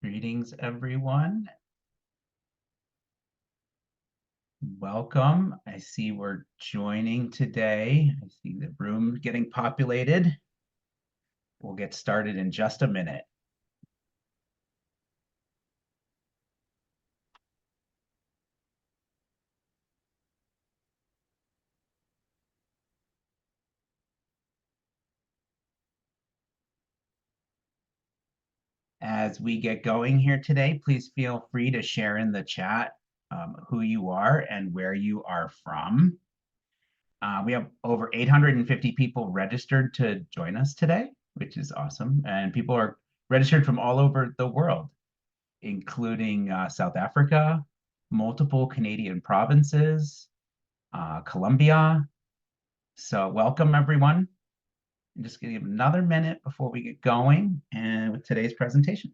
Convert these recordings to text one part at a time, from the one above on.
Greetings, everyone. Welcome. I see we're joining today. I see the room getting populated. We'll get started in just a minute. As we get going here today, please feel free to share in the chat who you are and where you are from. We have over 850 people registered to join us today, which is awesome. And people are registered from all over the world, including South Africa, multiple Canadian provinces, Colombia. So welcome, everyone. I'm just going to give another minute before we get going and with today's presentation.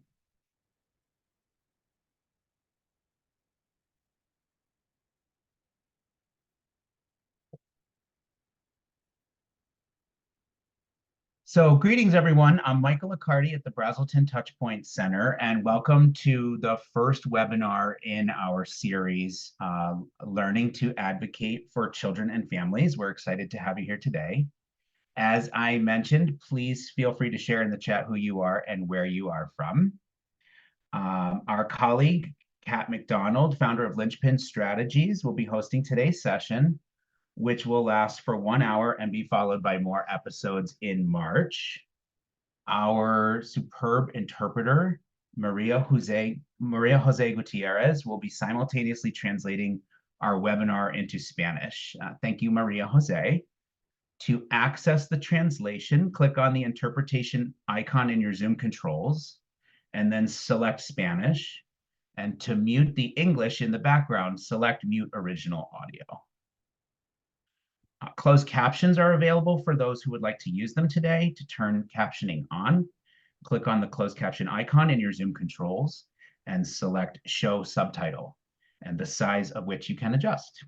So greetings, everyone. I'm Michael Accardi at the Brazelton Touchpoint Center, and welcome to the first webinar in our series, Learning to Advocate for Children and Families. We're excited to have you here today. As I mentioned, please feel free to share in the chat who you are and where you are from. Our colleague, Kat McDonald, founder of Linchpin Strategies, will be hosting today's session, which will last for 1 hour and be followed by more episodes in March. Our superb interpreter, Maria Jose Gutierrez, will be simultaneously translating our webinar into Spanish. Thank you, Maria Jose. To access the translation, click on the interpretation icon in your Zoom controls, and then select Spanish. And to mute the English in the background, select Mute Original Audio. Closed captions are available for those who would like to use them today. To turn captioning on, click on the closed caption icon in your Zoom controls and select Show Subtitle, and the size of which you can adjust.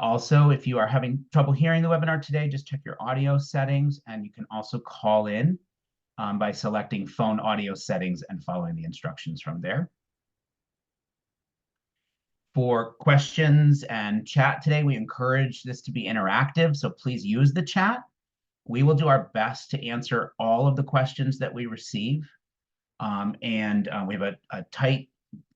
Also, if you are having trouble hearing the webinar today, just check your audio settings, and you can also call in by selecting phone audio settings and following the instructions from there. For questions and chat today, we encourage this to be interactive, so please use the chat. We will do our best to answer all of the questions that we receive. We have a tight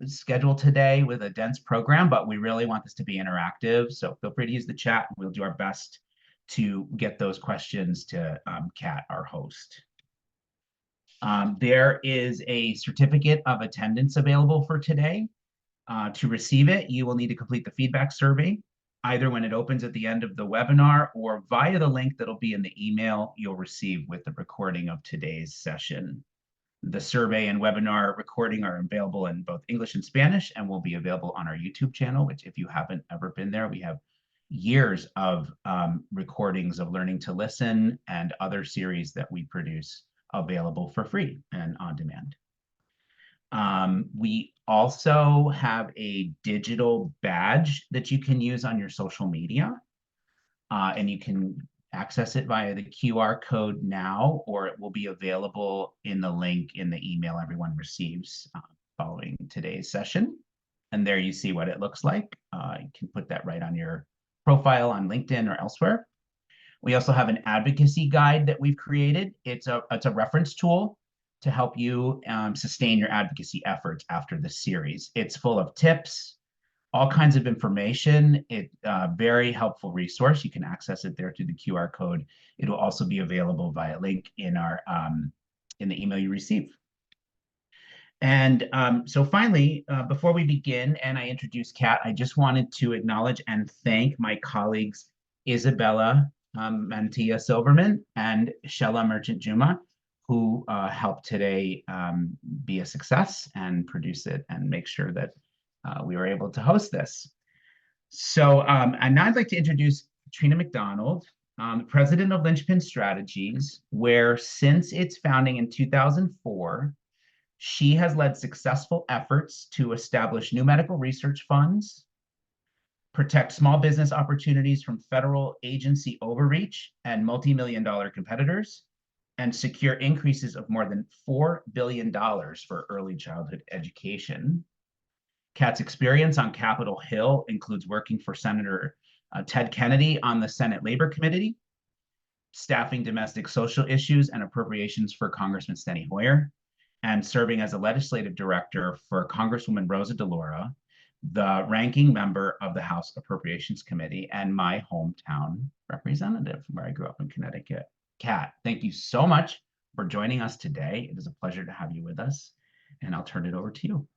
schedule today with a dense program, but we really want this to be interactive. So feel free to use the chat. We'll do our best to get those questions to Kat, our host. There is a certificate of attendance available for today. To receive it, you will need to complete the feedback survey, either when it opens at the end of the webinar or via the link that'll be in the email you'll receive with the recording of today's session. The survey and webinar recording are available in both English and Spanish and will be available on our YouTube channel, which if you haven't ever been there, we have years of recordings of Learning to Listen and other series that we produce available for free and on demand. We also have a digital badge that you can use on your social media, and you can access it via the QR code now, or it will be available in the link in the email everyone receives following today's session. And there you see what it looks like. You can put that right on your profile on LinkedIn or elsewhere. We also have an advocacy guide that we've created. It's a reference tool to help you sustain your advocacy efforts after the series. It's full of tips, all kinds of information. It's a very helpful resource. You can access it there through the QR code. It will also be available via link in our in the email you receive. And so finally, before we begin and I introduce Kat, I just wanted to acknowledge and thank my colleagues Isabella Mantilla Silverman and Shella Merchant Juma, who helped today be a success and produce it and make sure that we were able to host this. So, and now I'd like to introduce Katrina McDonald, president of Linchpin Strategies, where since its founding in 2004, she has led successful efforts to establish new medical research funds, protect small business opportunities from federal agency overreach and multi-million-dollar competitors, and secure increases of more than $4 billion for early childhood education. Kat's experience on Capitol Hill includes working for Senator Ted Kennedy on the Senate Labor Committee, staffing domestic social issues and appropriations for Congressman Steny Hoyer, and serving as a legislative director for Congresswoman Rosa DeLauro, the ranking member of the House Appropriations Committee and my hometown representative where I grew up in Connecticut. Kat, thank you so much for joining us today. It is a pleasure to have you with us, and I'll turn it over to you.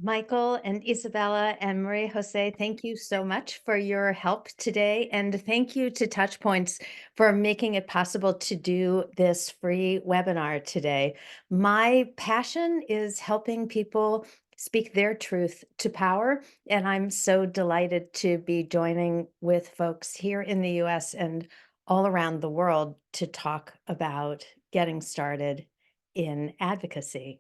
Michael and Isabella and Maria Jose, thank you so much for your help today. And thank you to Touchpoints for making it possible to do this free webinar today. My passion is helping people speak their truth to power. And I'm so delighted to be joining with folks here in the US and all around the world to talk about getting started in advocacy.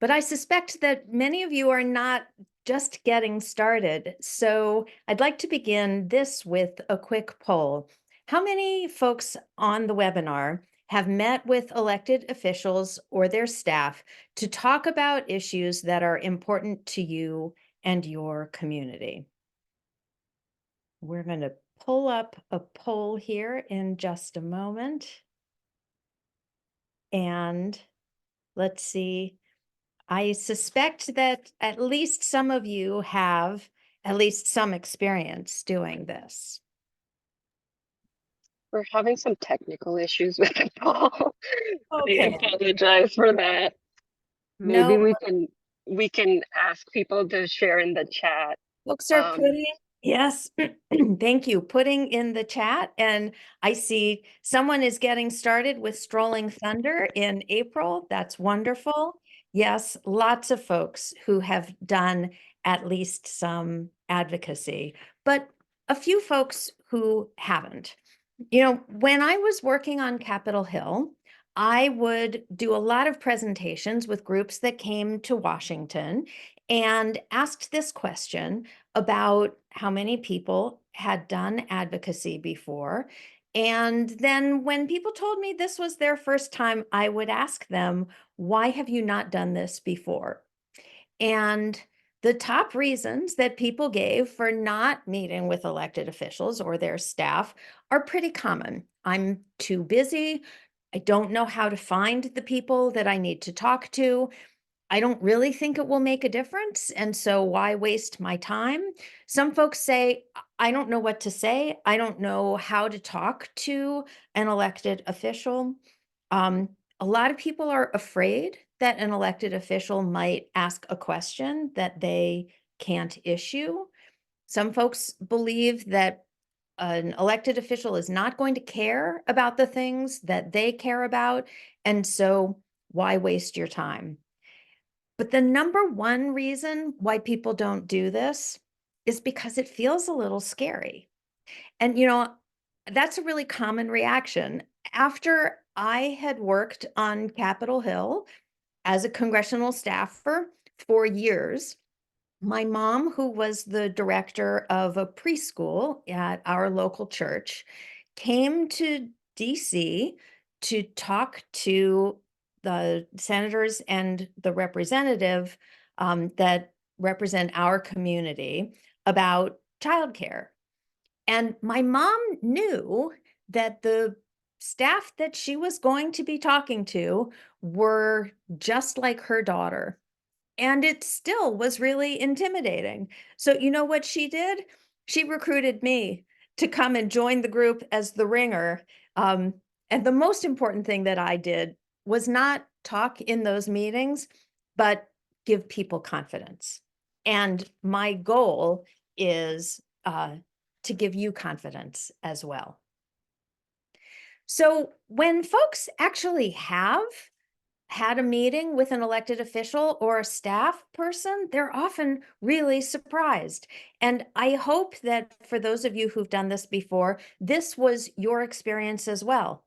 But I suspect that many of you are not just getting started. So I'd like to begin this with a quick poll. How many folks on the webinar have met with elected officials or their staff to talk about issues that are important to you and your community? We're going to pull up a poll here in just a moment. And let's see. I suspect that at least some of you have at least some experience doing this. We're having some technical issues with the call. I Okay. apologize for that. Maybe No, we can ask people to share in the chat. folks are Um, putting, yes, thank you, putting in the chat. And I see someone is getting started with Strolling Thunder in April. That's wonderful. Yes, lots of folks who have done at least some advocacy, but a few folks who haven't. You know, when I was working on Capitol Hill, I would do a lot of presentations with groups that came to Washington and asked this question about how many people had done advocacy before. And then when people told me this was their first time, I would ask them, why have you not done this before? And the top reasons that people gave for not meeting with elected officials or their staff are pretty common. I'm too busy. I don't know how to find the people that I need to talk to. I don't really think it will make a difference. And so why waste my time? Some folks say, I don't know what to say. I don't know how to talk to an elected official. A lot of people are afraid that an elected official might ask a question that they can't issue. Some folks believe that an elected official is not going to care about the things that they care about. And so why waste your time? But the number one reason why people don't do this is because it feels a little scary. And, you know, that's a really common reaction. After I had worked on Capitol Hill as a congressional staffer for years, my mom, who was the director of a preschool at our local church, came to DC to talk to the senators and the representative that represent our community about childcare. And my mom knew that the staff that she was going to be talking to were just like her daughter. And it still was really intimidating. So, you know what she did? She recruited me to come and join the group as the ringer. And the most important thing that I did was not talk in those meetings, but give people confidence. And my goal is to give you confidence as well. So, when folks actually have had a meeting with an elected official or a staff person, they're often really surprised. And I hope that for those of you who've done this before, this was your experience as well.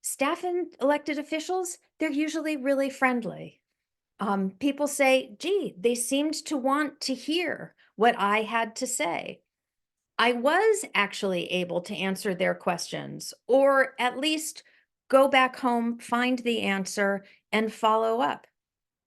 Staff and elected officials, they're usually really friendly. People say, gee, they seemed to want to hear what I had to say. I was actually able to answer their questions, or at least go back home, find the answer, and follow up.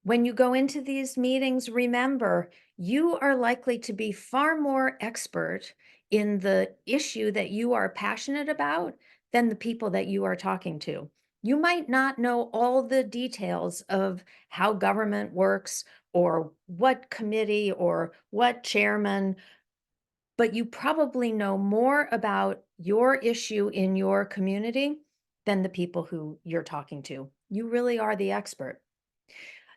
When you go into these meetings, remember, you are likely to be far more expert in the issue that you are passionate about than the people that you are talking to. You might not know all the details of how government works or what committee or what chairman, but you probably know more about your issue in your community than the people who you're talking to. You really are the expert.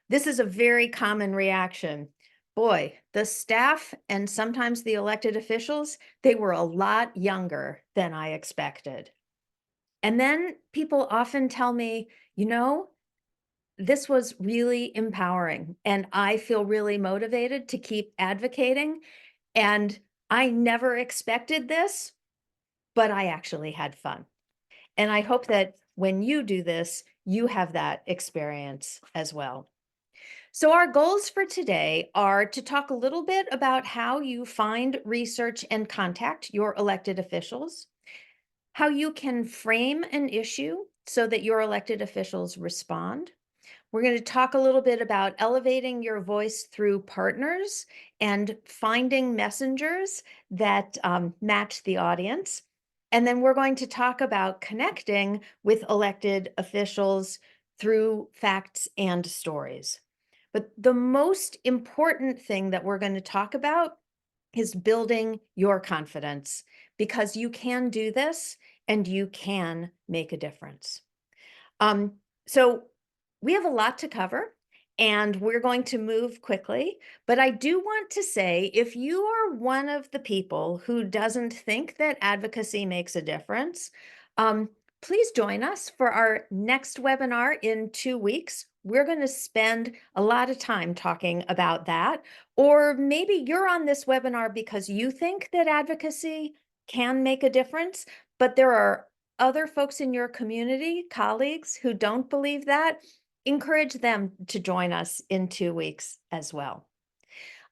This is a very common reaction. Boy, the staff and sometimes the elected officials, they were a lot younger than I expected. And then people often tell me, this was really empowering and I feel really motivated to keep advocating. And I never expected this, but I actually had fun. And I hope that when you do this, you have that experience as well. So our goals for today are to talk a little bit about how you find, research, and contact your elected officials, how you can frame an issue so that your elected officials respond. We're going to talk a little bit about elevating your voice through partners and finding messengers that match the audience. And then we're going to talk about connecting with elected officials through facts and stories. But the most important thing that we're going to talk about is building your confidence, because you can do this and you can make a difference. Um, so we have a lot to cover and we're going to move quickly, but I do want to say, if you are one of the people who doesn't think that advocacy makes a difference, please join us for our next webinar in 2 weeks. We're going to spend a lot of time talking about that. Or maybe you're on this webinar because you think that advocacy can make a difference, but there are other folks in your community, colleagues who don't believe that. Encourage them to join us in 2 weeks as well.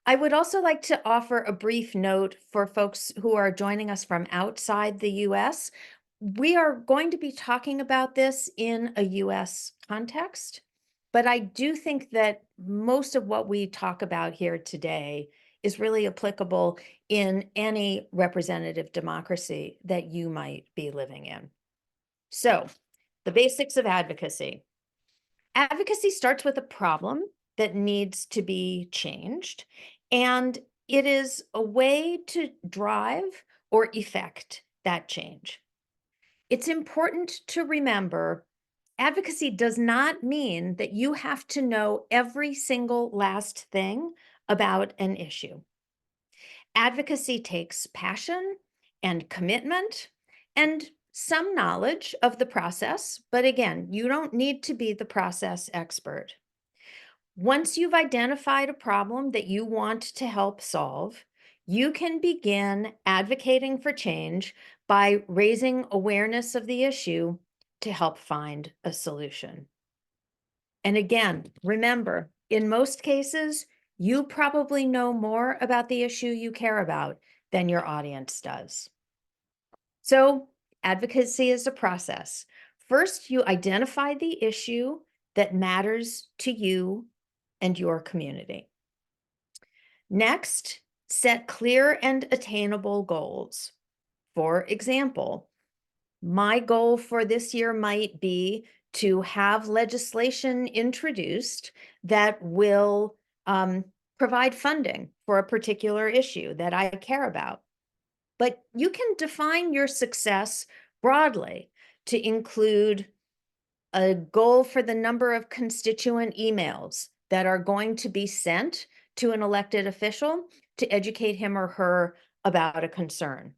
I would also like to offer a brief note for folks who are joining us from outside the US. We are going to be talking about this in a US context, but I do think that most of what we talk about here today is really applicable in any representative democracy that you might be living in. So, the basics of advocacy. Advocacy starts with a problem that needs to be changed, and it is a way to drive or effect that change. It's important to remember advocacy does not mean that you have to know every single last thing about an issue. Advocacy takes passion and commitment and some knowledge of the process, but again, you don't need to be the process expert. Once you've identified a problem that you want to help solve, you can begin advocating for change by raising awareness of the issue to help find a solution. And again, remember, in most cases, you probably know more about the issue you care about than your audience does. So, advocacy is a process. First, you identify the issue that matters to you and your community. Next, set clear and attainable goals. For example, my goal for this year might be to have legislation introduced that will provide funding for a particular issue that I care about. But you can define your success broadly to include a goal for the number of constituent emails that are going to be sent to an elected official to educate him or her about a concern,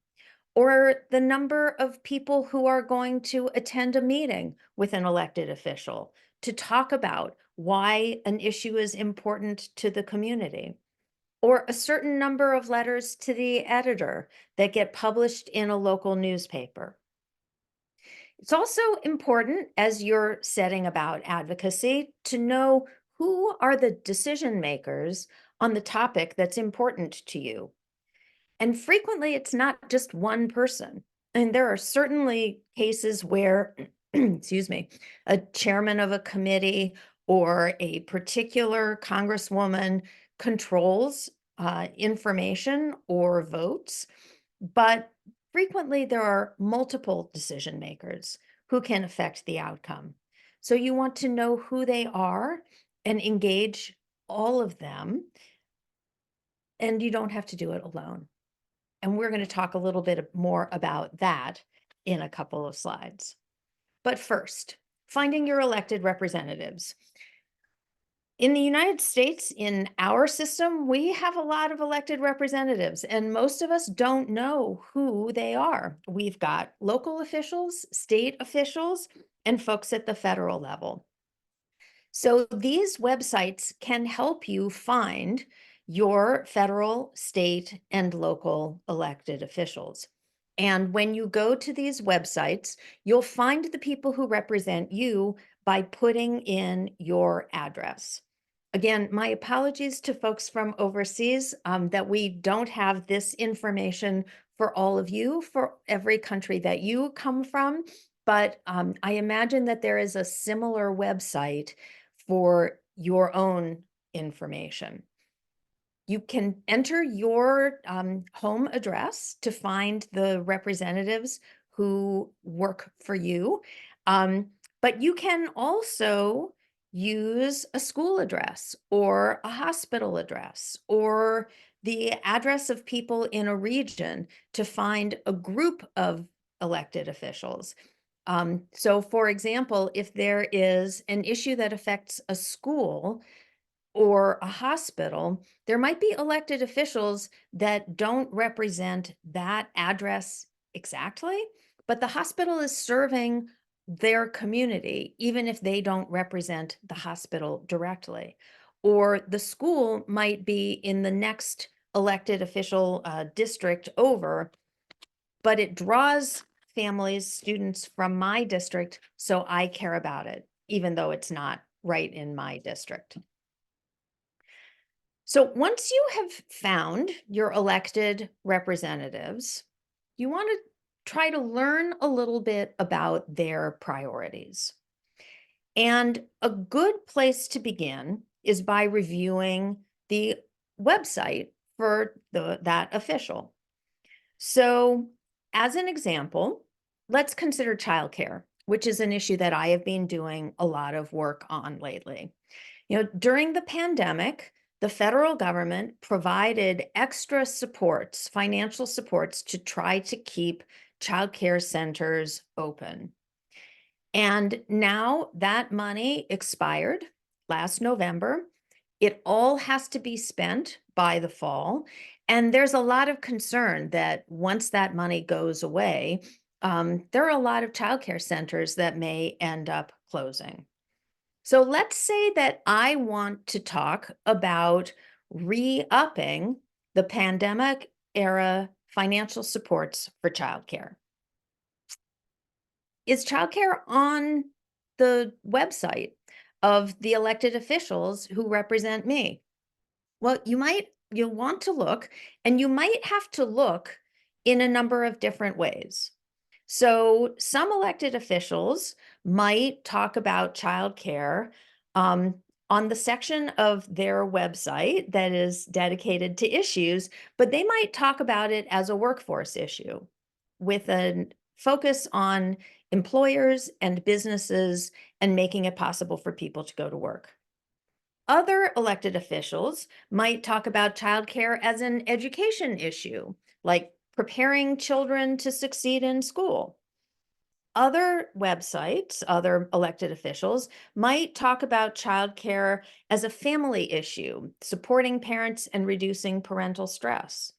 or the number of people who are going to attend a meeting with an elected official to talk about why an issue is important to the community, or a certain number of letters to the editor that get published in a local newspaper. It's also important, as you're setting about advocacy, to know who are the decision makers on the topic that's important to you. And frequently, it's not just one person. And there are certainly cases where excuse me, a chairman of a committee or a particular congresswoman controls information or votes, but frequently there are multiple decision makers who can affect the outcome. So you want to know who they are and engage all of them, and you don't have to do it alone. And we're going to talk a little bit more about that in a couple of slides. But first, finding your elected representatives. In the United States, in our system, we have a lot of elected representatives, and most of us don't know who they are. We've got local officials, state officials, and folks at the federal level. So these websites can help you find your federal, state, and local elected officials. And when you go to these websites, you'll find the people who represent you by putting in your address. Again, my apologies to folks from overseas that we don't have this information for all of you, for every country that you come from. But I imagine that there is a similar website for your own information. You can enter your home address to find the representatives who work for you. But you can also use a school address or a hospital address or the address of people in a region to find a group of elected officials. So for example, if there is an issue that affects a school or a hospital, there might be elected officials that don't represent that address exactly, but the hospital is serving their community, even if they don't represent the hospital directly. Or the school might be in the next elected official district over, but it draws families, students from my district, so I care about it, even though it's not right in my district. So once you have found your elected representatives, you want to try to learn a little bit about their priorities. And a good place to begin is by reviewing the website for that official. So as an example, let's consider childcare, which is an issue that I have been doing a lot of work on lately. During the pandemic, the federal government provided extra supports, financial supports, to try to keep childcare centers open. And now that money expired last November. It all has to be spent by the fall. And there's a lot of concern that once that money goes away, there are a lot of childcare centers that may end up closing. So let's say that I want to talk about re-upping the pandemic era financial supports for childcare. Is childcare on the website of the elected officials who represent me? Well, you'll want to look, and you might have to look in a number of different ways. So some elected officials might talk about childcare on the section of their website that is dedicated to issues, but they might talk about it as a workforce issue with a focus on employers and businesses and making it possible for people to go to work. Other elected officials might talk about childcare as an education issue, like preparing children to succeed in school. Other websites, other elected officials might talk about childcare as a family issue, supporting parents and reducing parental stress.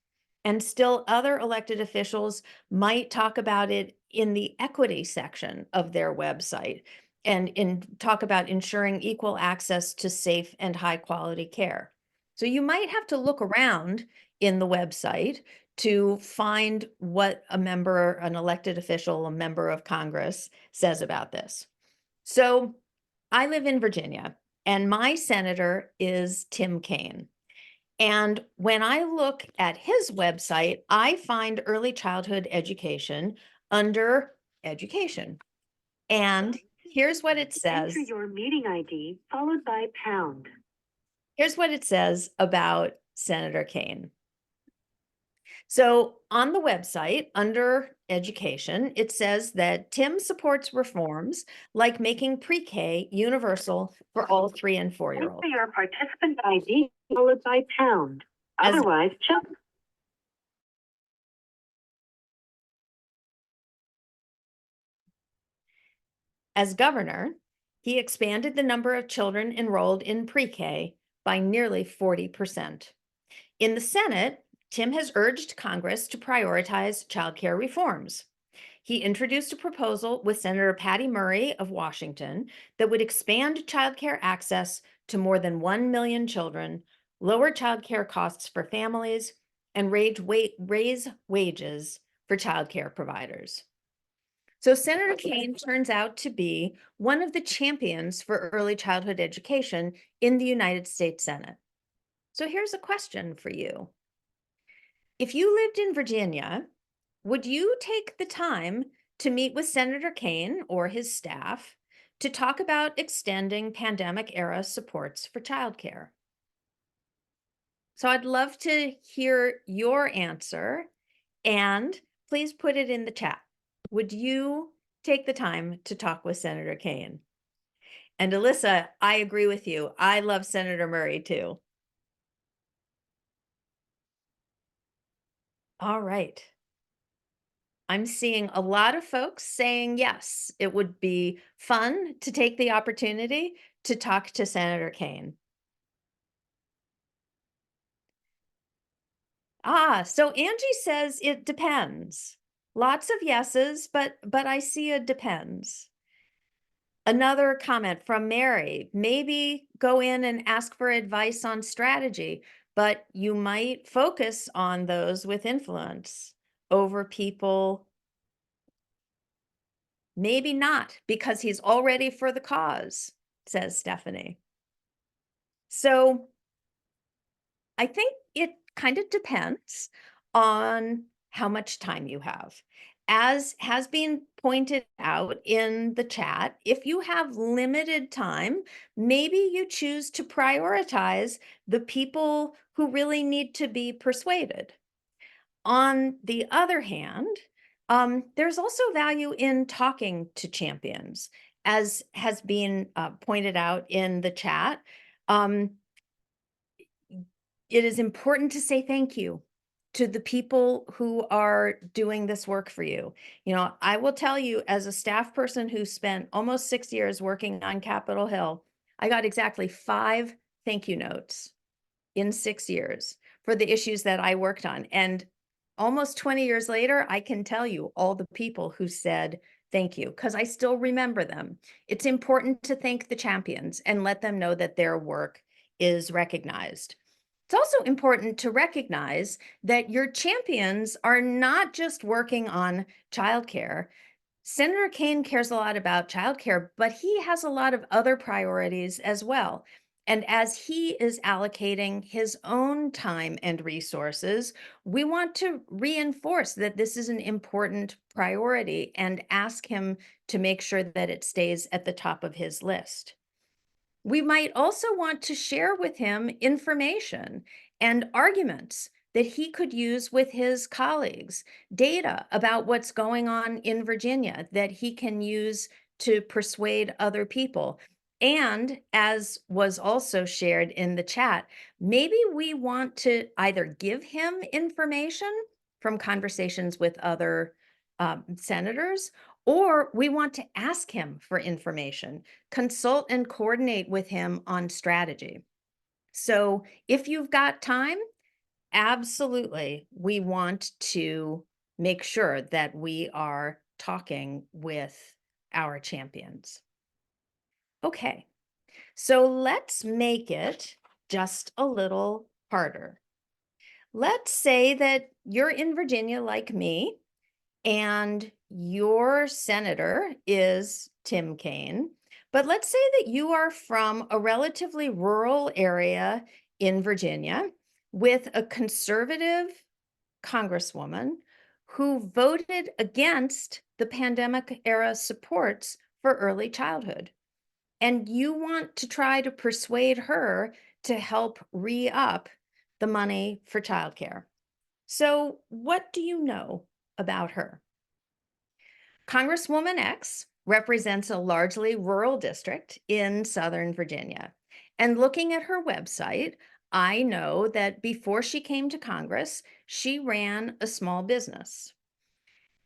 And still other elected officials might talk about it in the equity section of their website and talk about ensuring equal access to safe and high quality care. So you might have to look around in the website to find what a member, an elected official, a member of Congress says about this. So I live in Virginia, and my senator is Tim Kaine. And when I look at his website, I find early childhood education under education. And here's what it says. Enter your meeting ID followed by pound. Here's what it says about Senator Kaine. So on the website, under education, it says that Tim supports reforms like making pre-K universal for all 3 and 4-year-olds. Enter your participant ID followed by pound. As- Otherwise, check. As governor, he expanded the number of children enrolled in pre-K by nearly 40%. In the Senate, Tim has urged Congress to prioritize childcare reforms. He introduced a proposal with Senator Patty Murray of Washington that would expand childcare access to more than 1 million children, lower childcare costs for families, and raise wages for childcare providers. So Senator Kaine turns out to be one of the champions for early childhood education in the United States Senate. So here's a question for you. If you lived in Virginia, would you take the time to meet with Senator Kaine or his staff to talk about extending pandemic era supports for childcare? So I'd love to hear your answer, and please put it in the chat. Would you take the time to talk with Senator Kaine? And Alyssa, I agree with you. I love Senator Murray too. All right. I'm seeing a lot of folks saying yes, it would be fun to take the opportunity to talk to Senator Kaine. So Angie says it depends. Lots of yeses, but I see a depends. Another comment from Mary, maybe go in and ask for advice on strategy, but you might focus on those with influence over people. Maybe not, because he's already for the cause, says Stephanie. So I think it kind of depends on how much time you have. As has been pointed out in the chat, if you have limited time, maybe you choose to prioritize the people who really need to be persuaded. On the other hand, there's also value in talking to champions, as has been pointed out in the chat. It is important to say thank you to the people who are doing this work for you. You know, I will tell you, as a staff person who spent almost 6 years working on Capitol Hill, I got exactly 5 thank you notes in 6 years for the issues that I worked on. And almost 20 years later, I can tell you all the people who said thank you, because I still remember them. It's important to thank the champions and let them know that their work is recognized. It's also important to recognize that your champions are not just working on childcare. Senator Kaine cares a lot about childcare, but he has a lot of other priorities as well. And as he is allocating his own time and resources, we want to reinforce that this is an important priority and ask him to make sure that it stays at the top of his list. We might also want to share with him information and arguments that he could use with his colleagues, data about what's going on in Virginia that he can use to persuade other people. And as was also shared in the chat, maybe we want to either give him information from conversations with other senators, or we want to ask him for information, consult and coordinate with him on strategy. So if you've got time, absolutely, we want to make sure that we are talking with our champions. Okay, so let's make it just a little harder. Let's say that you're in Virginia like me, and your senator is Tim Kaine, but let's say that you are from a relatively rural area in Virginia with a conservative congresswoman who voted against the pandemic era supports for early childhood. And you want to try to persuade her to help re-up the money for childcare. So, what do you know about her? Congresswoman X represents a largely rural district in Southern Virginia. And looking at her website, I know that before she came to Congress, she ran a small business.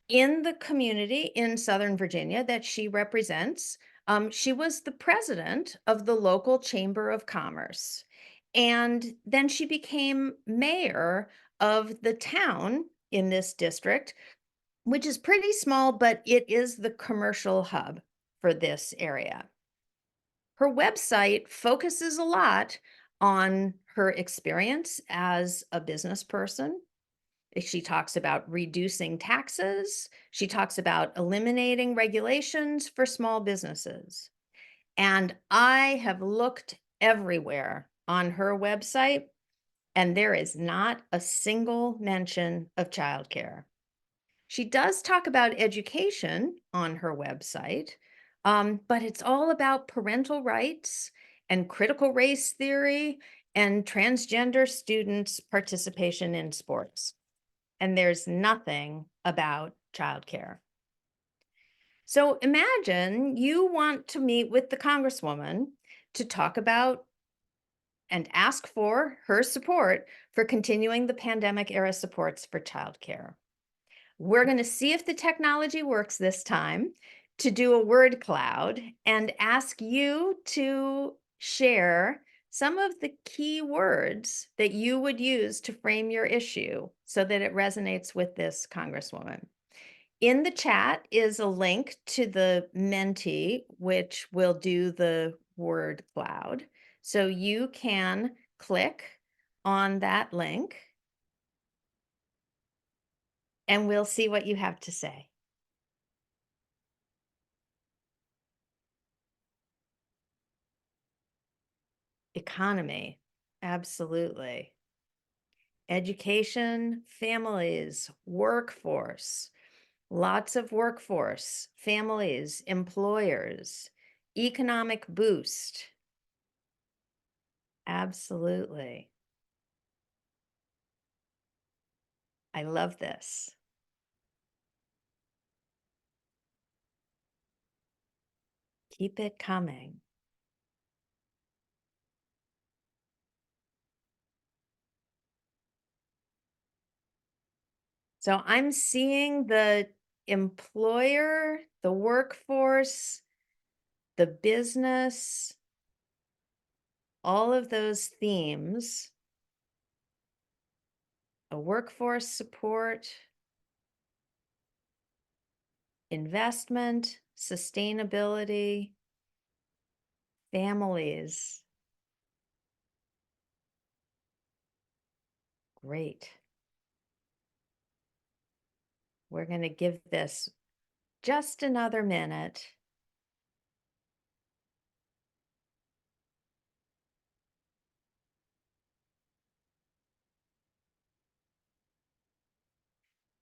In the community in Southern Virginia that she represents, she was the president of the local Chamber of Commerce. And then she became mayor of the town in this district, which is pretty small, but it is the commercial hub for this area. Her website focuses a lot on her experience as a business person. She talks about reducing taxes. She talks about eliminating regulations for small businesses. And I have looked everywhere on her website, and there is not a single mention of childcare. She does talk about education on her website, but it's all about parental rights and critical race theory and transgender students' participation in sports. And there's nothing about childcare. So imagine you want to meet with the Congresswoman to talk about and ask for her support for continuing the pandemic era supports for childcare. We're going to see if the technology works this time to do a word cloud and ask you to share some of the key words that you would use to frame your issue so that it resonates with this Congresswoman. In the chat is a link to the Menti, which will do the word cloud. So you can click on that link and we'll see what you have to say. Economy, absolutely. Education, families, workforce, lots of workforce, families, employers, economic boost. Absolutely. I love this. Keep it coming. So I'm seeing the employer, the workforce, the business, all of those themes, a workforce support, investment, sustainability, families. Great. We're going to give this just another minute.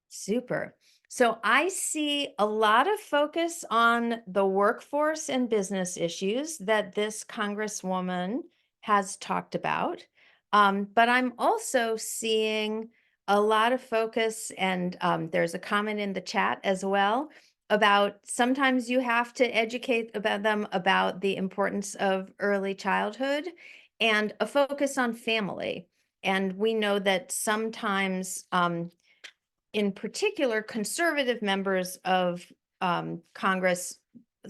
Super. So I see a lot of focus on the workforce and business issues that this Congresswoman has talked about. But I'm also seeing a lot of focus, and there's a comment in the chat as well about sometimes you have to educate about them about the importance of early childhood and a focus on family. And we know that sometimes in particular, conservative members of Congress,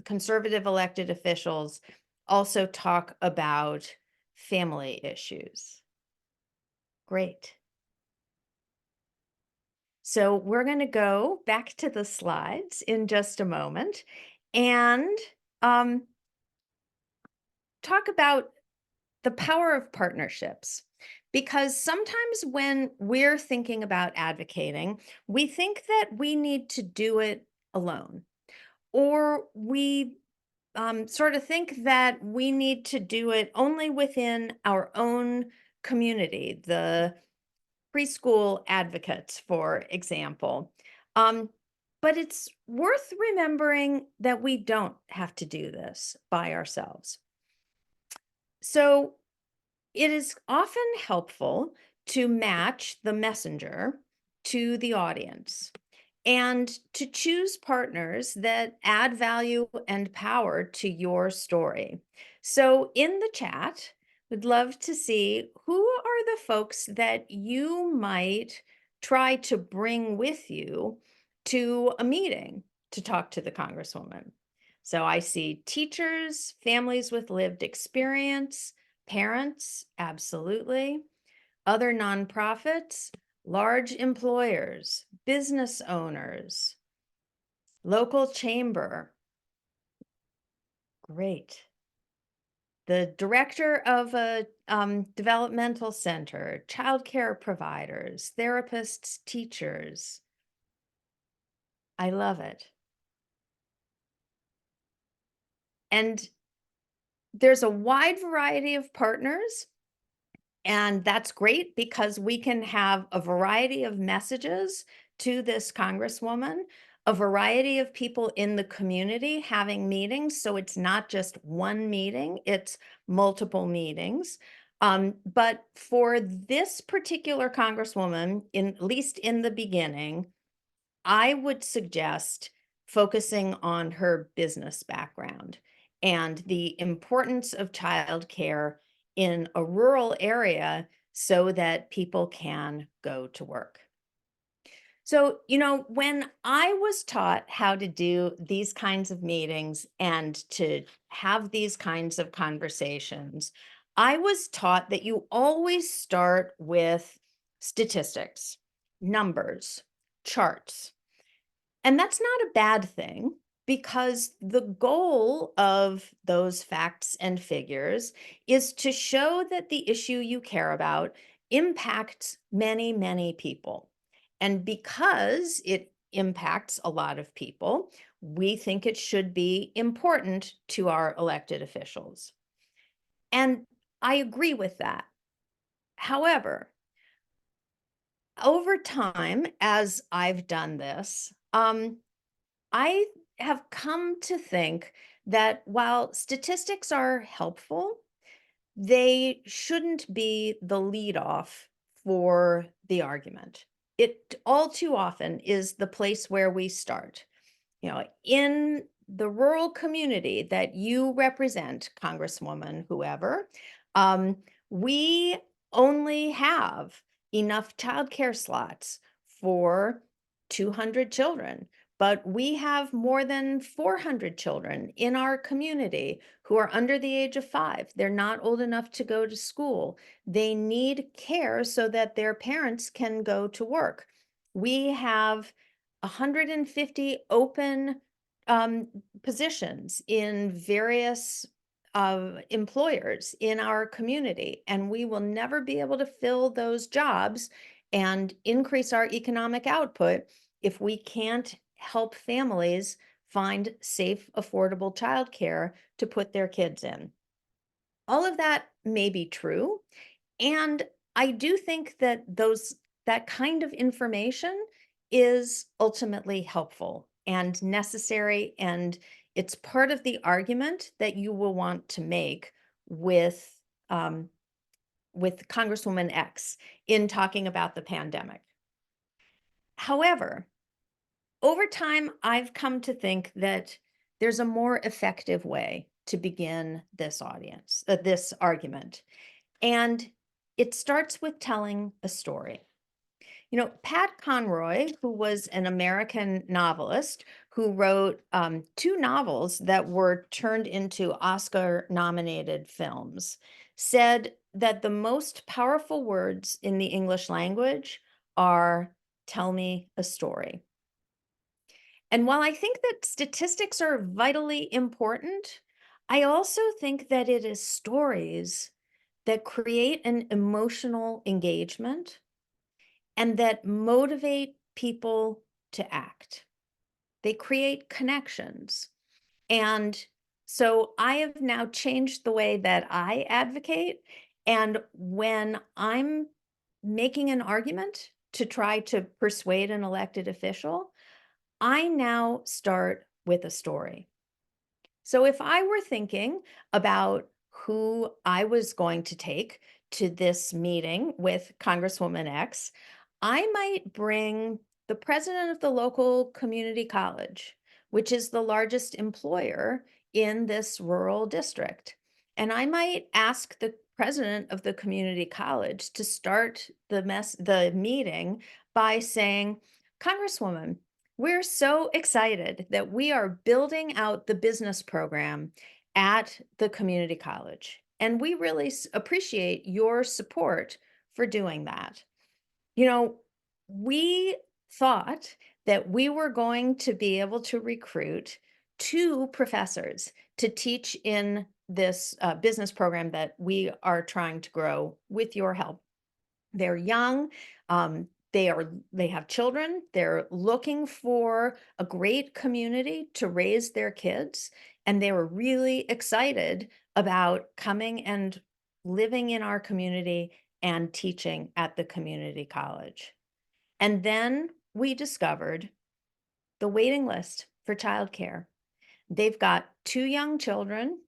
conservative elected officials also talk about family issues. Great. So we're going to go back to the slides in just a moment and talk about the power of partnerships. Because sometimes when we're thinking about advocating, we think that we need to do it alone, or we sort of think that we need to do it only within our own community, the preschool advocates, for example. But it's worth remembering that we don't have to do this by ourselves. So it is often helpful to match the messenger to the audience and to choose partners that add value and power to your story. So in the chat, we'd love to see who are the folks that you might try to bring with you to a meeting to talk to the Congresswoman. So I see teachers, families with lived experience, parents, absolutely, other nonprofits, large employers, business owners, local chamber. Great. The director of a developmental center, childcare providers, therapists, teachers. I love it. And there's a wide variety of partners. And that's great because we can have a variety of messages to this Congresswoman, a variety of people in the community having meetings. So it's not just one meeting, it's multiple meetings. But for this particular Congresswoman, at least in the beginning, I would suggest focusing on her business background and the importance of childcare in a rural area so that people can go to work. So, when I was taught how to do these kinds of meetings and to have these kinds of conversations, I was taught that you always start with statistics, numbers, charts. And that's not a bad thing because the goal of those facts and figures is to show that the issue you care about impacts many, many people. And because it impacts a lot of people, we think it should be important to our elected officials. And I agree with that. However, over time, as I've done this, I have come to think that while statistics are helpful, they shouldn't be the lead off for the argument. It all too often is the place where we start. In the rural community that you represent, Congresswoman, whoever, we only have enough childcare slots for 200 children, but we have more than 400 children in our community who are under the age of 5. They're not old enough to go to school. They need care so that their parents can go to work. We have 150 open positions in various employers in our community, and we will never be able to fill those jobs and increase our economic output if we can't help families find safe, affordable childcare to put their kids in. All of that may be true, and I do think that that kind of information is ultimately helpful and necessary, and it's part of the argument that you will want to make with Congresswoman X in talking about the pandemic. However, over time, I've come to think that there's a more effective way to begin this argument. And it starts with telling a story. Pat Conroy, who was an American novelist who wrote 2 novels that were turned into Oscar-nominated films, said that the most powerful words in the English language are, "Tell me a story." And while I think that statistics are vitally important, I also think that it is stories that create an emotional engagement and that motivate people to act. They create connections. And so I have now changed the way that I advocate. And when I'm making an argument to try to persuade an elected official, I now start with a story. So if I were thinking about who I was going to take to this meeting with Congresswoman X, I might bring the president of the local community college, which is the largest employer in this rural district. And I might ask the president of the community college to start the meeting by saying, Congresswoman, we're so excited that we are building out the business program at the community college. And we really appreciate your support for doing that. You know, we thought that we were going to be able to recruit 2 professors to teach in this business program that we are trying to grow with your help. They're young. They have children. They're looking for a great community to raise their kids, and they were really excited about coming and living in our community and teaching at the community college. And then we discovered the waiting list for childcare. They've got 2 young children.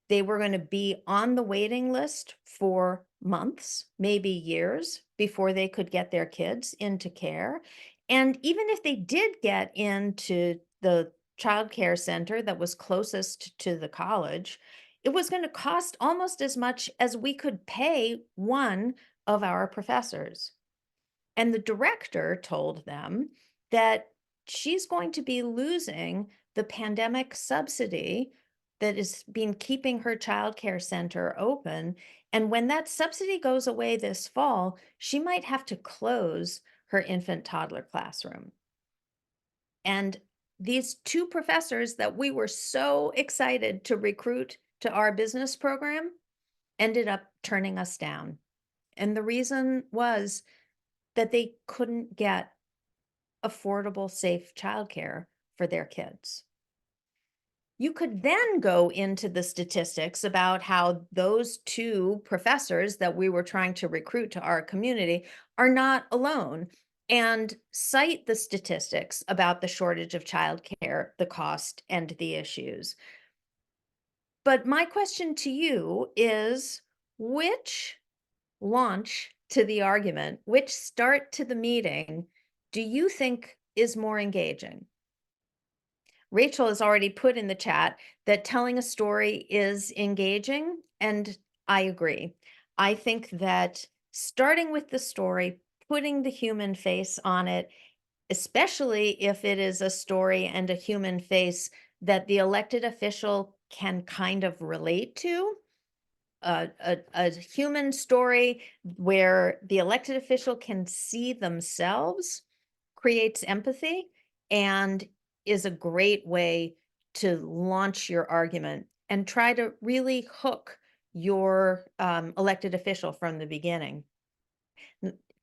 They were going to be on the waiting list for months, maybe years, before they could get their kids into care. And even if they did get into the child care center that was closest to the college, it was going to cost almost as much as we could pay one of our professors. And the director told them that she's going to be losing the pandemic subsidy that has been keeping her childcare center open. And when that subsidy goes away this fall, she might have to close her infant toddler classroom. And these 2 professors that we were so excited to recruit to our business program ended up turning us down. And the reason was that they couldn't get affordable, safe childcare for their kids. You could then go into the statistics about how those 2 professors that we were trying to recruit to our community are not alone, and cite the statistics about the shortage of childcare, the cost, and the issues. But my question to you is, which launch to the argument, which start to the meeting do you think is more engaging? Rachel has already put in the chat that telling a story is engaging, and I agree. I think that starting with the story, putting the human face on it, especially if it is a story and a human face that the elected official can kind of relate to, a human story where the elected official can see themselves, creates empathy, and is a great way to launch your argument and try to really hook your elected official from the beginning.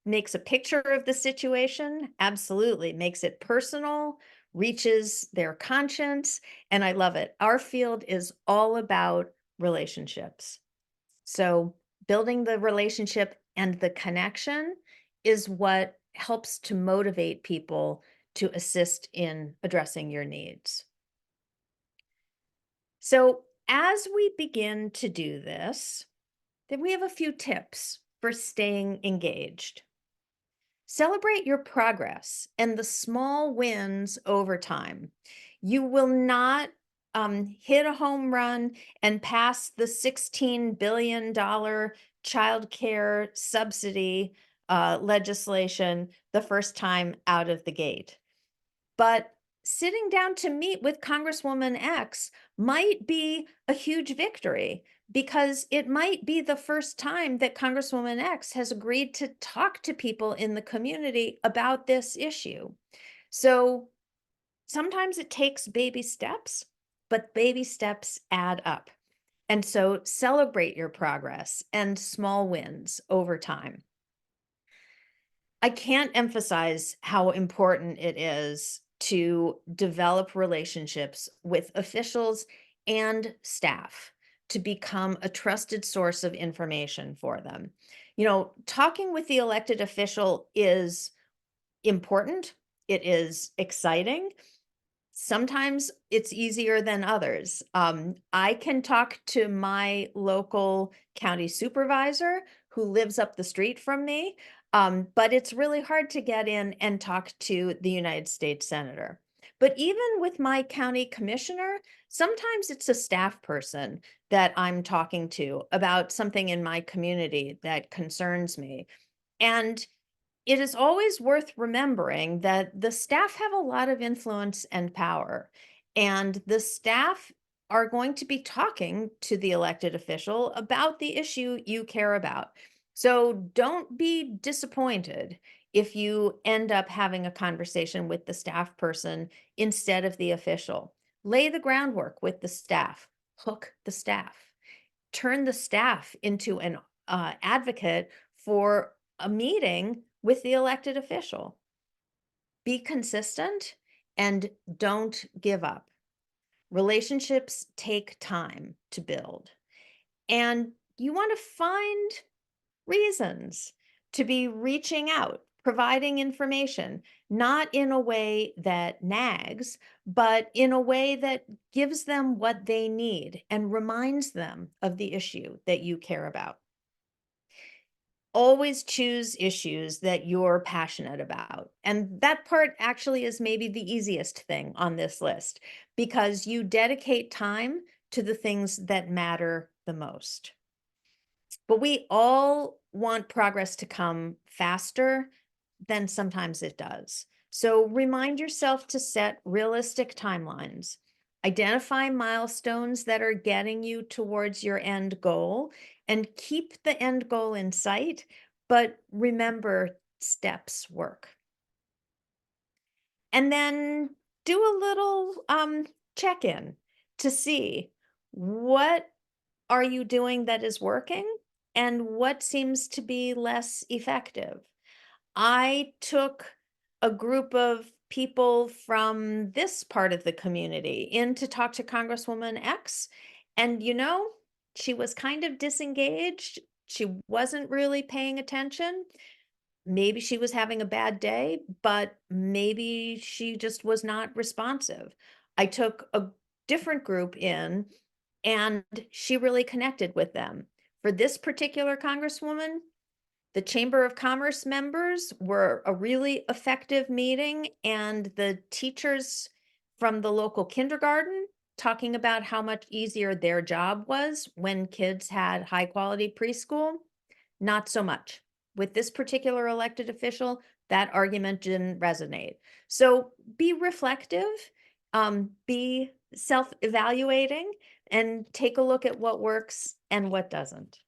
Makes a picture of the situation, absolutely. Makes it personal, reaches their conscience, and I love it. Our field is all about relationships. So building the relationship and the connection is what helps to motivate people to assist in addressing your needs. So as we begin to do this, then we have a few tips for staying engaged. Celebrate your progress and the small wins over time. You will not hit a home run and pass the $16 billion child care subsidy legislation the first time out of the gate. But sitting down to meet with Congresswoman X might be a huge victory, because it might be the first time that Congresswoman X has agreed to talk to people in the community about this issue. So sometimes it takes baby steps, but baby steps add up. And so celebrate your progress and small wins over time. I can't emphasize how important it is to develop relationships with officials and staff to become a trusted source of information for them. You know, talking with the elected official is important, It is exciting. Sometimes it's easier than others. I can talk to my local county supervisor who lives up the street from me, but it's really hard to get in and talk to the United States Senator. But even with my county commissioner, sometimes it's a staff person that I'm talking to about something in my community that concerns me. And it is always worth remembering that the staff have a lot of influence and power, and the staff are going to be talking to the elected official about the issue you care about. So don't be disappointed if you end up having a conversation with the staff person instead of the official. Lay the groundwork with the staff, hook the staff, turn the staff into an advocate for a meeting with the elected official. Be consistent and don't give up. Relationships take time to build, and you want to find reasons to be reaching out, providing information, not in a way that nags, but in a way that gives them what they need and reminds them of the issue that you care about. Always choose issues that you're passionate about. And that part actually is maybe the easiest thing on this list because you dedicate time to the things that matter the most. But we all want progress to come faster than sometimes it does. So remind yourself to set realistic timelines. Identify milestones that are getting you towards your end goal and keep the end goal in sight, but remember steps work. And then do a little check-in to see what are you doing that is working and what seems to be less effective. I took a group of people from this part of the community in to talk to Congresswoman X. And, she was kind of disengaged. She wasn't really paying attention. Maybe she was having a bad day, but maybe she just was not responsive. I took a different group in and she really connected with them. For this particular Congresswoman, the Chamber of Commerce members were a really effective meeting, and the teachers from the local kindergarten talking about how much easier their job was when kids had high quality preschool, not so much. With this particular elected official, that argument didn't resonate. So be reflective, be self-evaluating, and take a look at what works and what doesn't.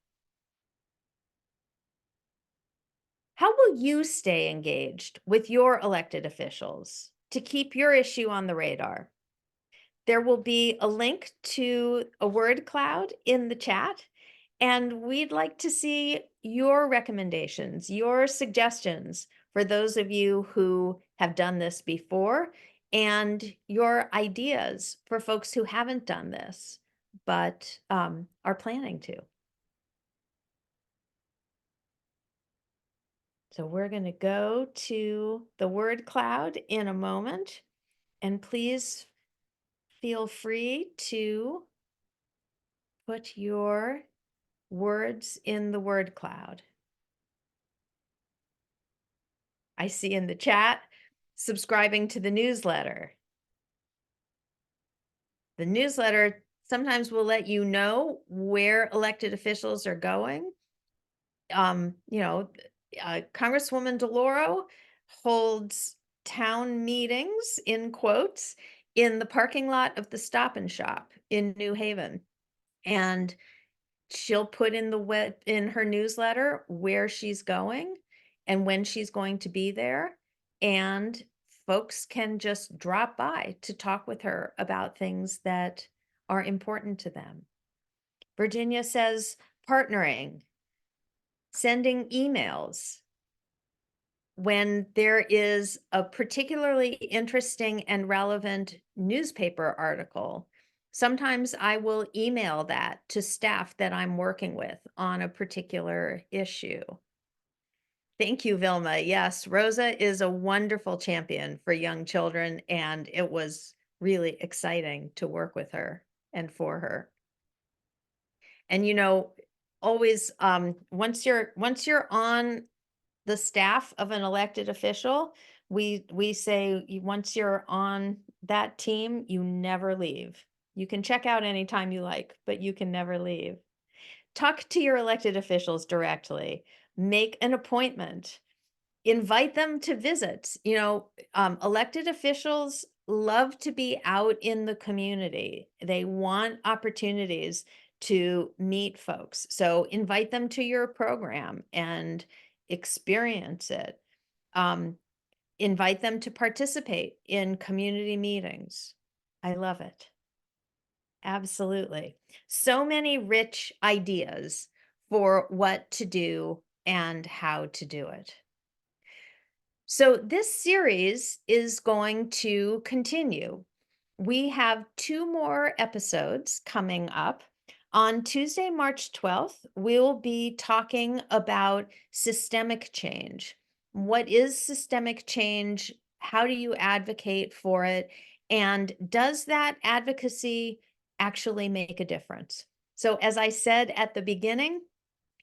How will you stay engaged with your elected officials to keep your issue on the radar? There will be a link to a word cloud in the chat, and we'd like to see your recommendations, your suggestions for those of you who have done this before, and your ideas for folks who haven't done this but are planning to. So we're going to go to the word cloud in a moment, and please feel free to put your words in the word cloud. I see in the chat, subscribing to the newsletter. The newsletter sometimes will let you know where elected officials are going. Congresswoman DeLauro holds town meetings, in quotes, in the parking lot of the Stop and Shop in New Haven. And she'll put in in her newsletter where she's going and when she's going to be there. And folks can just drop by to talk with her about things that are important to them. Virginia says partnering, sending emails. When there is a particularly interesting and relevant newspaper article, sometimes I will email that to staff that I'm working with on a particular issue. Thank you, Vilma. Yes, Rosa is a wonderful champion for young children, and it was really exciting to work with her and for her. And always once you're on the staff of an elected official, we say once you're on that team, you never leave. You can check out anytime you like, but you can never leave. Talk to your elected officials directly. Make an appointment. Invite them to visits. Elected officials love to be out in the community. They want opportunities to meet folks. So invite them to your program and experience it. Um, Invite them to participate in community meetings. I love it. Absolutely. So many rich ideas for what to do and how to do it. So this series is going to continue. We have 2 more episodes coming up. On Tuesday, March 12th, we'll be talking about systemic change. What is systemic change? How do you advocate for it? And does that advocacy actually make a difference? So as I said at the beginning,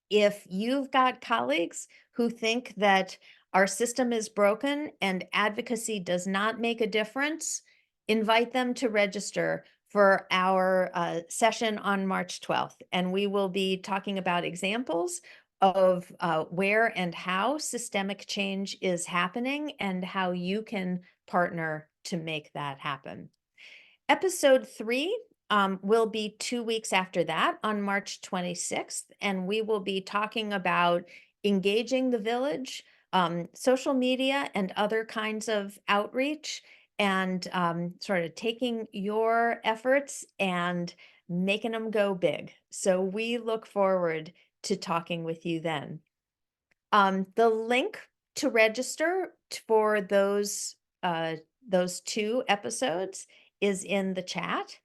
if you've got colleagues who think that our system is broken and advocacy does not make a difference, invite them to register for our session on March 12th. And we will be talking about examples of where and how systemic change is happening and how you can partner to make that happen. Episode 3 will be 2 weeks after that on March 26th, and we will be talking about engaging the village, social media, and other kinds of outreach, and sort of taking your efforts and making them go big. So we look forward to talking with you then. The link to register for those 2 episodes is in the chat.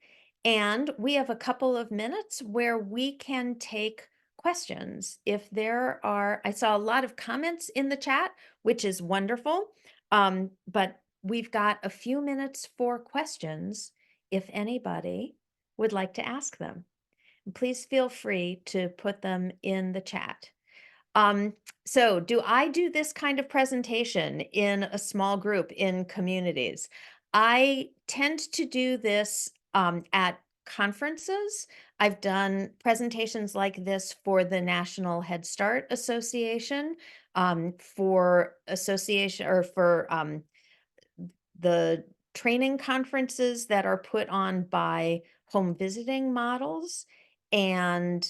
And we have a couple of minutes where we can take questions. If there are, I saw a lot of comments in the chat, which is wonderful. But we've got a few minutes for questions if anybody would like to ask them. Please feel free to put them in the chat. So do I do this kind of presentation in a small group in communities? I tend to do this at conferences. I've done presentations like this for the National Head Start Association, for the training conferences that are put on by home visiting models. And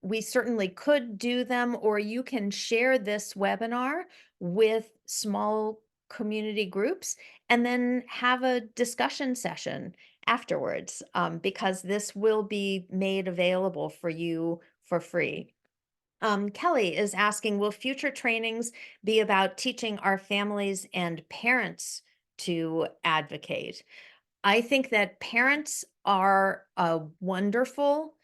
we certainly could do them, or you can share this webinar with small community groups and then have a discussion session afterwards, because this will be made available for you for free. Kelly is asking, will future trainings be about teaching our families and parents to advocate? I think that parents are a wonderful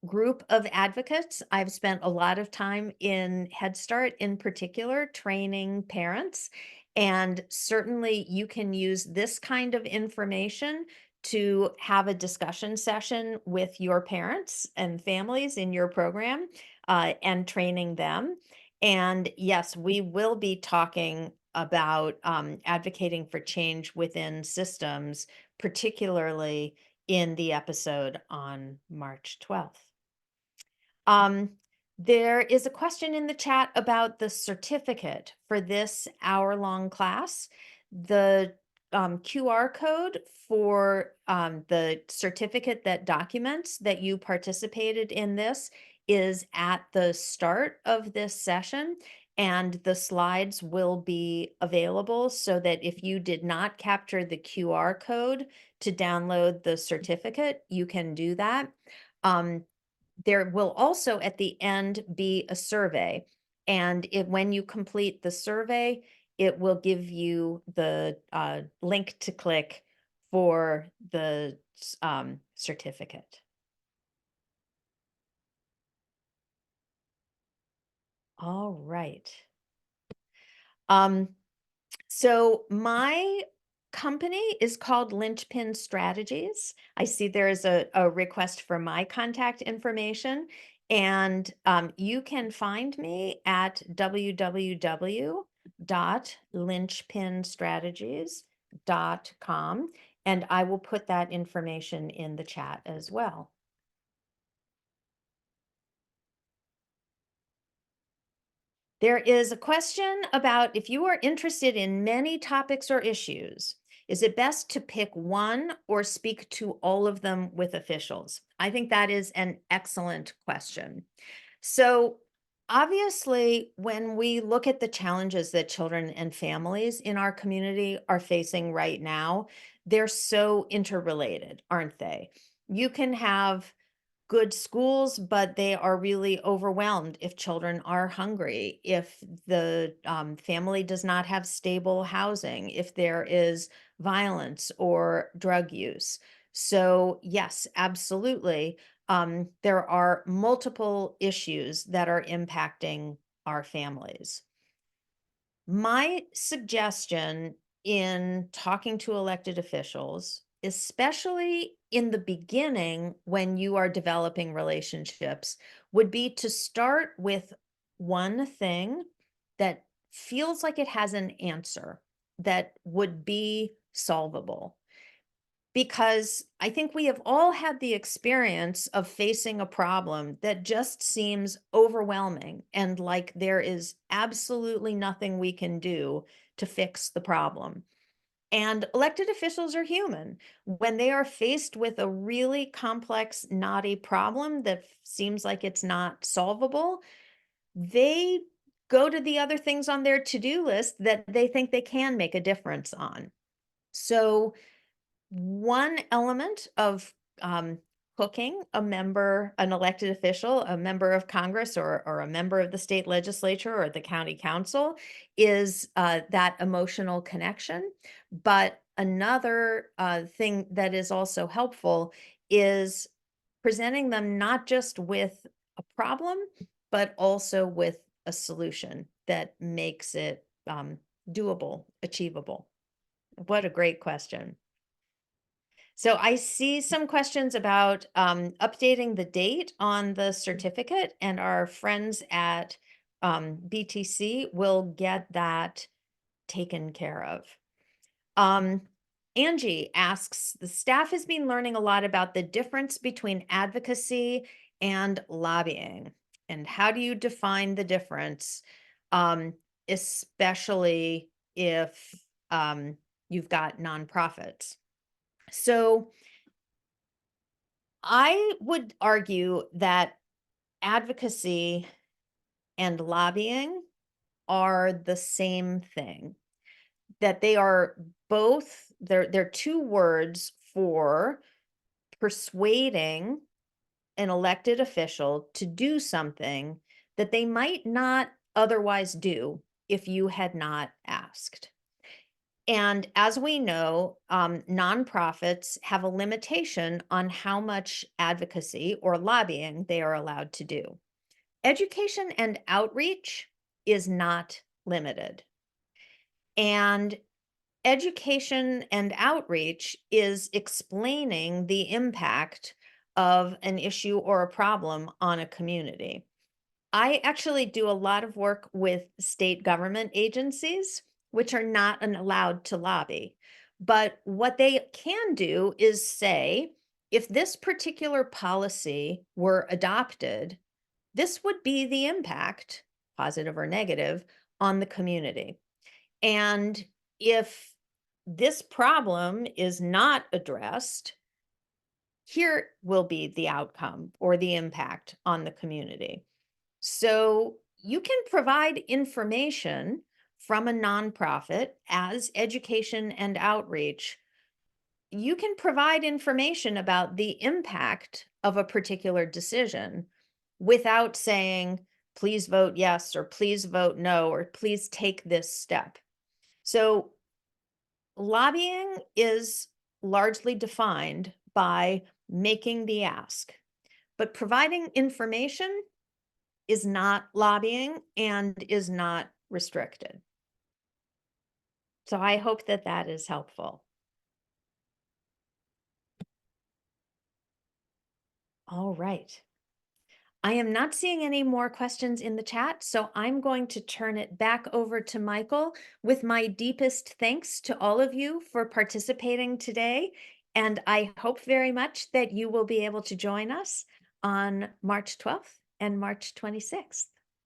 group of advocates. I've spent a lot of time in Head Start, in particular, training parents. And certainly you can use this kind of information to have a discussion session with your parents and families in your program, and training them. And yes, we will be talking about advocating for change within systems, particularly in the episode on March 12th. There is a question in the chat about the certificate for this hour-long class. The QR code for the certificate that documents that you participated in this is at the start of this session, and the slides will be available so that if you did not capture the QR code to download the certificate, you can do that. There will also at the end be a survey, and when you complete the survey, it will give you the link to click for the certificate. All right. So my company is called Linchpin Strategies. I see there is a request for my contact information, and you can find me at www.linchpinstrategies.com, and I will put that information in the chat as well. There is a question about if you are interested in many topics or issues, is it best to pick one or speak to all of them with officials? I think that is an excellent question. So, obviously, when we look at the challenges that children and families in our community are facing right now, they're so interrelated, aren't they? You can have good schools, but they are really overwhelmed if children are hungry, if the family does not have stable housing, if there is violence or drug use. So, yes, absolutely. There are multiple issues that are impacting our families. My suggestion in talking to elected officials, especially in the beginning when you are developing relationships, would be to start with one thing that feels like it has an answer that would be solvable. Because I think we have all had the experience of facing a problem that just seems overwhelming and like there is absolutely nothing we can do to fix the problem. And elected officials are human. When they are faced with a really complex, knotty problem that seems like it's not solvable, they go to the other things on their to-do list that they think they can make a difference on. So, one element of hooking an elected official, a member of Congress or a member of the state legislature or the county council is that emotional connection. But another thing that is also helpful is presenting them not just with a problem, but also with a solution that makes it doable, achievable. What a great question. So I see some questions about updating the date on the certificate, and our friends at BTC will get that taken care of. Angie asks, the staff has been learning a lot about the difference between advocacy and lobbying. And how do you define the difference, especially if you've got nonprofits? So I would argue that advocacy and lobbying are the same thing, that they are both, they're two words for persuading an elected official to do something that they might not otherwise do if you had not asked. And as we know, nonprofits have a limitation on how much advocacy or lobbying they are allowed to do. Education and outreach is not limited. And education and outreach is explaining the impact of an issue or a problem on a community. I actually do a lot of work with state government agencies, which are not allowed to lobby. But what they can do is say, if this particular policy were adopted, this would be the impact, positive or negative, on the community. And if this problem is not addressed, here will be the outcome or the impact on the community. So you can provide information from a nonprofit as education and outreach. You can provide information about the impact of a particular decision without saying, please vote yes, or please vote no, or please take this step. So lobbying is largely defined by making the ask, but providing information is not lobbying and is not restricted. So I hope that that is helpful. All right. I am not seeing any more questions in the chat, so I'm going to turn it back over to Michael with my deepest thanks to all of you for participating today. And I hope very much that you will be able to join us on March 12th and March 26th.